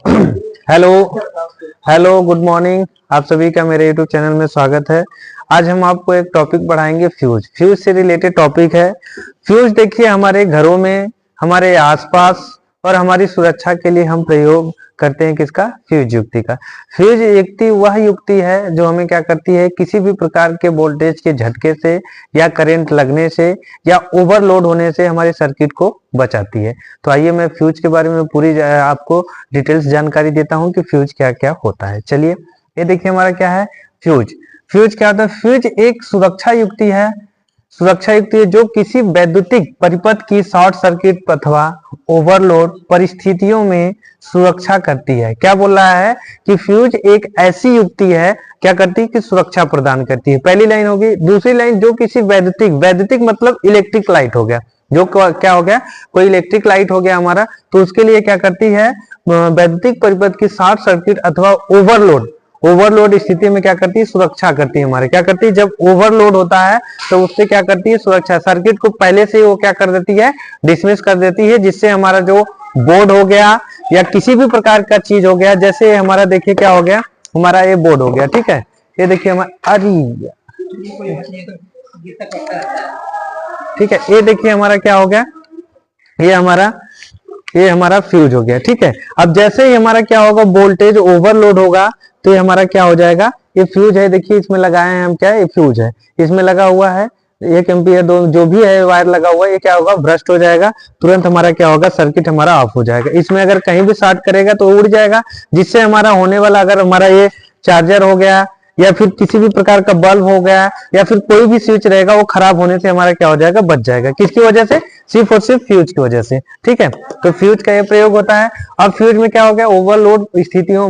Hello hello, good morning. आप सभी का मेरे यूट्यूब चैनल में स्वागत है। आज हम आपको एक टॉपिक पढ़ाएंगे, फ्यूज से रिलेटेड टॉपिक है। फ्यूज देखिए, हमारे घरों में, हमारे आसपास और हमारी सुरक्षा के लिए हम प्रयोग करते हैं किसका? फ्यूज युक्ति का। फ्यूज युक्ति वह युक्ति है जो हमें क्या करती है, किसी भी प्रकार के वोल्टेज के झटके से या करंट लगने से या ओवरलोड होने से हमारे सर्किट को बचाती है। तो आइए मैं फ्यूज के बारे में पूरी आपको डिटेल्स जानकारी देता हूं कि फ्यूज क्या क्या होता है। चलिए, ये देखिए हमारा क्या है फ्यूज। फ्यूज क्या होता है? फ्यूज एक सुरक्षा युक्ति है। सुरक्षा युक्ति है जो किसी वैद्युतिक परिपथ की शॉर्ट सर्किट अथवा ओवरलोड परिस्थितियों में सुरक्षा करती है। क्या बोल रहा है कि फ्यूज एक ऐसी युक्ति है, क्या करती है कि सुरक्षा प्रदान करती है। पहली लाइन होगी। दूसरी लाइन, जो किसी वैद्युतिक मतलब इलेक्ट्रिक लाइट हो गया, जो क्या हो गया, कोई इलेक्ट्रिक लाइट हो गया हमारा, तो उसके लिए क्या करती है, वैद्युतिक परिपथ की शॉर्ट सर्किट अथवा ओवरलोड स्थिति में क्या करती है, सुरक्षा करती है। हमारे क्या करती है, जब ओवरलोड होता है तो उससे क्या करती है, सुरक्षा। सर्किट को पहले से वो क्या कर देती है, डिसमिस कर देती है, जिससे हमारा जो बोर्ड हो गया या किसी भी प्रकार का चीज हो गया, जैसे हमारा देखिए क्या हो गया, हमारा ये बोर्ड हो गया, ठीक है। ये देखिए हमारा, ठीक है, ये देखिए हमारा क्या हो गया, ये हमारा फ्यूज हो गया, ठीक है। अब जैसे ही हमारा क्या होगा, वोल्टेज ओवरलोड होगा तो ये हमारा क्या हो जाएगा, ये फ्यूज है। देखिए इसमें लगाए हैं हम, क्या है, ये फ्यूज है, इसमें लगा हुआ है 1 एम्पीयर, दो जो भी है वायर लगा हुआ है, ये क्या होगा, भ्रष्ट हो जाएगा। तुरंत हमारा क्या होगा, सर्किट हमारा ऑफ हो जाएगा। इसमें अगर कहीं भी शॉर्ट करेगा तो उड़ जाएगा, जिससे हमारा होने वाला, अगर हमारा ये चार्जर हो गया या फिर किसी भी प्रकार का बल्ब हो गया या फिर कोई भी स्विच रहेगा, वो खराब होने से हमारा क्या हो जाएगा, बच जाएगा। किसकी वजह से? सिर्फ और सिर्फ फ्यूज की वजह से, ठीक है। तो फ्यूज का ये प्रयोग होता है। अब फ्यूज में क्या हो गया, ओवरलोड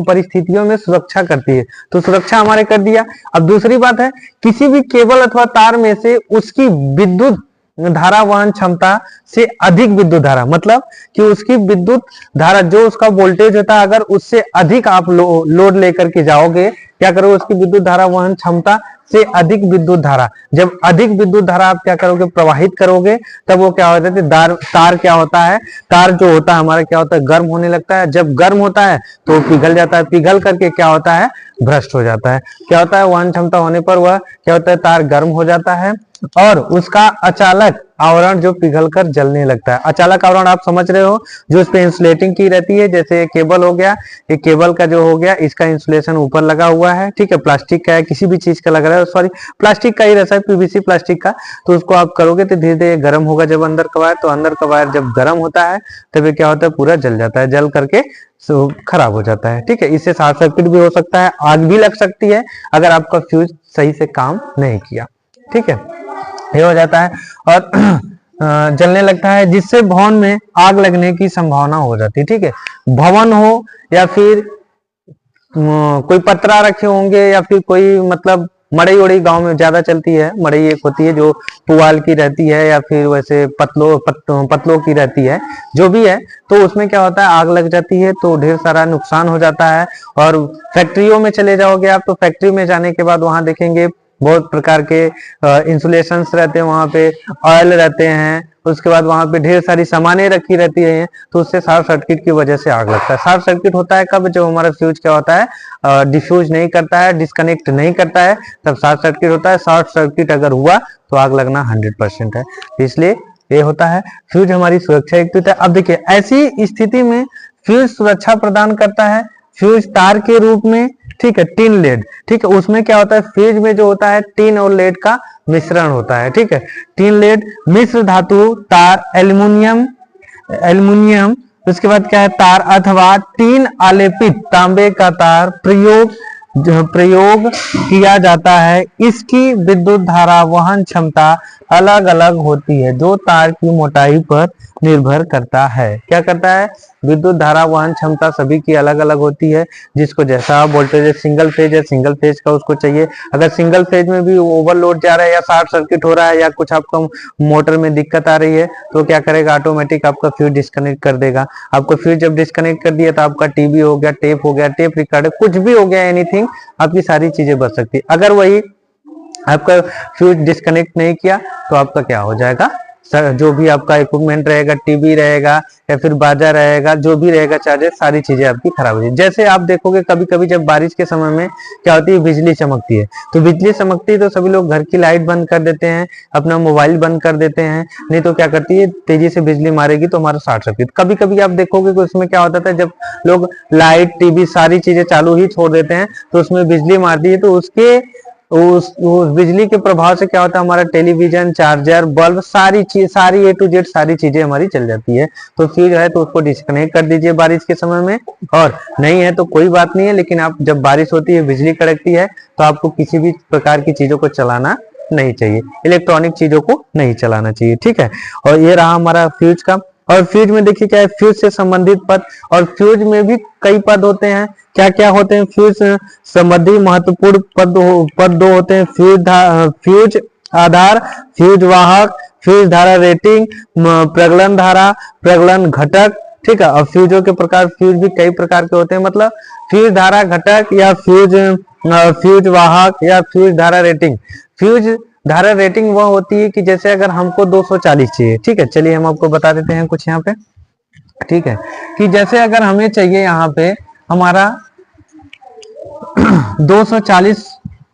परिस्थितियों में सुरक्षा करती है, तो सुरक्षा हमारे कर दिया। अब दूसरी बात है, किसी भी केबल अथवा तार में से उसकी विद्युत धारा वहन क्षमता से अधिक विद्युत धारा, मतलब कि उसकी विद्युत धारा, जो उसका वोल्टेज होता है, अगर उससे अधिक आप लोड लेकर के जाओगे, क्या करोगे, उसकी विद्युत धारा वहन क्षमता से अधिक विद्युत धारा, जब अधिक विद्युत धारा आप क्या करोगे, प्रवाहित करोगे, तब वो क्या होता है, तार क्या होता है, तार जो होता है हमारा क्या होता है, गर्म होने लगता है। जब गर्म होता है तो पिघल जाता है, पिघल करके क्या होता है, भ्रष्ट हो जाता है। क्या होता है, वहन क्षमता होने पर वह क्या होता है, तार गर्म हो जाता है और उसका अचालक आवरण जो पिघलकर जलने लगता है। अचालक आवरण आप समझ रहे हो, जो इस पे इंसुलेटिंग की रहती है, जैसे ये केबल हो गया, ये केबल का जो हो गया, इसका इंसुलेशन ऊपर लगा हुआ है, ठीक है, प्लास्टिक का है, किसी भी चीज का लग रहा है, सॉरी प्लास्टिक का ही रहता है, पीवीसी प्लास्टिक का। तो उसको आप करोगे तो धीरे धीरे गर्म होगा। जब अंदर का वायर, तो अंदर का वायर जब गर्म होता है तब क्या होता है, पूरा जल जाता है, जल करके खराब हो जाता है, ठीक है। इससे शॉर्ट सर्किट भी हो सकता है, आग भी लग सकती है अगर आपका फ्यूज सही से काम नहीं किया, ठीक है, ये हो जाता है और जलने लगता है, जिससे भवन में आग लगने की संभावना हो जाती है, ठीक है। भवन हो या फिर कोई पतरा रखे होंगे या फिर कोई मतलब मड़ई उड़ई गांव में ज्यादा चलती है। मड़ई एक होती है जो पुआल की रहती है या फिर वैसे पतलों की रहती है, जो भी है, तो उसमें क्या होता है, आग लग जाती है तो ढेर सारा नुकसान हो जाता है। और फैक्ट्रियों में चले जाओगे आप, तो फैक्ट्री में जाने के बाद वहां देखेंगे बहुत प्रकार के इंसुलेशंस रहते हैं, वहां पे ऑयल रहते हैं, उसके बाद वहां पे ढेर सारी सामानें रखी रहती हैं, तो उससे शॉर्ट सर्किट की वजह से आग लगता है। शॉर्ट सर्किट होता है कब, जब हमारा फ्यूज क्या होता है, डिफ्यूज नहीं करता है, डिस्कनेक्ट नहीं करता है, तब शॉर्ट सर्किट होता है। शॉर्ट सर्किट अगर हुआ तो आग लगना 100% है, इसलिए ये होता है। फ्यूज हमारी सुरक्षा युक्त है। अब देखिए, ऐसी स्थिति में फ्यूज सुरक्षा प्रदान करता है। फ्यूज तार के रूप में, ठीक है, टिन लेड, ठीक है, उसमें क्या होता है, फ्यूज में जो होता है टिन और लेड का मिश्रण होता है, ठीक है। टिन लेड मिश्र धातु तार, एल्युमिनियम, उसके बाद क्या है, तार अथवा टिन आलेपित तांबे का तार प्रयोग किया जाता है। इसकी विद्युत धारा वहन क्षमता अलग अलग होती है, जो तार की मोटाई पर निर्भर करता है। क्या करता है, विद्युत धारा वहन क्षमता सभी की अलग अलग होती है, जिसको जैसा वोल्टेज, सिंगल फेज है, सिंगल फेज का उसको चाहिए। अगर सिंगल फेज में भी ओवरलोड जा रहा है या शॉर्ट सर्किट हो रहा है या कुछ आपका मोटर में दिक्कत आ रही है, तो क्या करेगा, ऑटोमेटिक आपका फ्यूज डिस्कनेक्ट कर देगा। आपको फ्यूज जब डिस्कनेक्ट कर दिया तो आपका टीवी हो गया, टेप हो गया, टेप रिकॉर्डर, कुछ भी हो गया, एनीथिंग, आपकी सारी चीजें बच सकती है। अगर वही आपका फ्यूज डिस्कनेक्ट नहीं किया तो आपका क्या हो जाएगा, जो भी आपका इक्विपमेंट रहेगा, टीवी रहेगा या फिर बाजा रहेगा, जो भी रहेगा चार्जर, सारी चीजें आपकी खराब हो जाएगी। जैसे आप देखोगे कभी कभी जब बारिश के समय में क्या होती है, बिजली चमकती है, तो बिजली चमकती है तो सभी लोग घर की लाइट बंद कर देते हैं, अपना मोबाइल बंद कर देते हैं, नहीं तो क्या करती है, तेजी से बिजली मारेगी तो हमारा शॉर्ट सर्किट। कभी कभी आप देखोगे कि उसमें क्या होता था, जब लोग लाइट टीवी सारी चीजें चालू ही छोड़ देते हैं तो उसमें बिजली मारती है, तो उसके उस बिजली के प्रभाव से क्या होता है, हमारा टेलीविजन, चार्जर, बल्ब, सारी चीज, सारी ए टू जेड सारी चीजें हमारी चल जाती है। तो फ्यूज है तो उसको डिस्कनेक्ट कर दीजिए बारिश के समय में, और नहीं है तो कोई बात नहीं है, लेकिन आप जब बारिश होती है, बिजली कड़कती है, तो आपको किसी भी प्रकार की चीजों को चलाना नहीं चाहिए, इलेक्ट्रॉनिक चीजों को नहीं चलाना चाहिए, ठीक है। और ये रहा हमारा फ्यूज का। और फ्यूज में देखिए क्या है, फ्यूज से संबंधित पद, और फ्यूज में भी कई पद होते हैं। क्या क्या होते हैं फ्यूज संबंधी महत्वपूर्ण पद दो होते हैं, फ्यूज आधार, फ्यूज वाहक, फ्यूज धारा रेटिंग, प्रगलन धारा, प्रगलन घटक, ठीक है। और फ्यूजों के प्रकार, फ्यूज भी कई प्रकार के होते हैं, मतलब फ्यूज धारा घटक या फ्यूज वाहक या फ्यूज धारा रेटिंग। फ्यूज धारा रेटिंग वह होती है कि जैसे अगर हमको 240 चाहिए, ठीक है, चलिए हम आपको बता देते हैं कुछ यहाँ पे, ठीक है, कि जैसे अगर हमें चाहिए यहाँ पे हमारा 240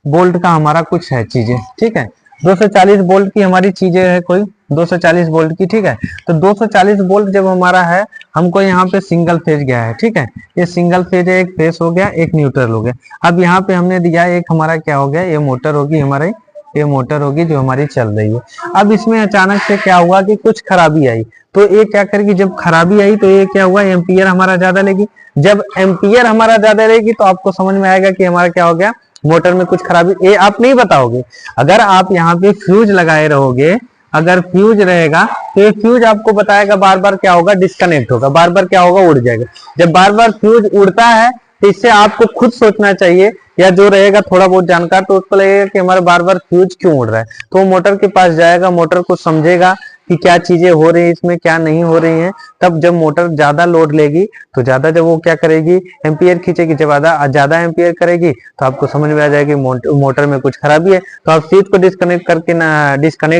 वोल्ट का हमारा कुछ है चीजें, ठीक है, 240 वोल्ट की हमारी चीजें है कोई 240 वोल्ट की, ठीक है। तो 240 वोल्ट जब हमारा है, हमको यहाँ पे सिंगल फेज गया है, ठीक है, ये सिंगल फेज है, एक फेज हो गया, एक न्यूट्रल हो गया। अब यहाँ पे हमने दिया एक हमारा क्या हो गया, ये मोटर होगी हमारी, ये मोटर होगी जो हमारी चल रही है। अब इसमें अचानक से क्या हुआ कि कुछ खराबी आई, तो ये क्या करेगी, जब खराबी आई तो ये क्या हुआ, एम्पियर हमारा ज्यादा लेगी। जब एम्पियर हमारा ज्यादा लेगी तो आपको समझ में आएगा कि हमारा क्या हो गया, मोटर में कुछ खराबी। ये आप नहीं बताओगे, अगर आप यहाँ पे फ्यूज लगाए रहोगे, अगर फ्यूज रहेगा तो ये फ्यूज आपको बताएगा बार बार क्या होगा, डिस्कनेक्ट होगा, बार बार क्या होगा, उड़ जाएगा। जब बार बार फ्यूज उड़ता है तो इससे आपको खुद सोचना चाहिए, या जो रहेगा थोड़ा बहुत जानकार तो उसको लगेगा कि हमारा बार बार फ्यूज क्यों उड़ रहा है, तो वो मोटर के पास जाएगा, मोटर को समझेगा कि क्या चीजें हो रही है इसमें, क्या नहीं हो रही हैं। तब जब मोटर ज्यादा लोड लेगी तो ज्यादा जब वो क्या करेगी, एम्पियर खींचेगी, जब ज्यादा एम्पियर करेगी तो आपको समझ में आ जाएगी मोटर में कुछ खराबी है, तो आप फ्यूज को डिस्कनेक्ट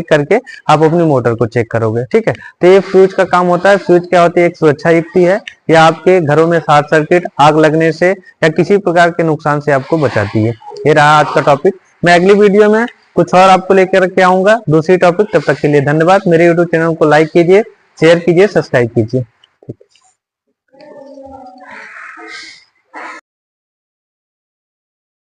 करके आप अपनी मोटर को चेक करोगे, ठीक है। तो ये फ्यूज का काम होता है। फ्यूज क्या होती है, एक सुरक्षा युक्ति है, या आपके घरों में शॉर्ट सर्किट, आग लगने से या किसी प्रकार के नुकसान से आपको बचाती है। ये रहा आज का टॉपिक। मैं अगली वीडियो में कुछ और आपको लेकर के आऊंगा, दूसरी टॉपिक। तब तक के लिए धन्यवाद। मेरे YouTube चैनल को लाइक कीजिए, शेयर कीजिए, सब्सक्राइब कीजिए।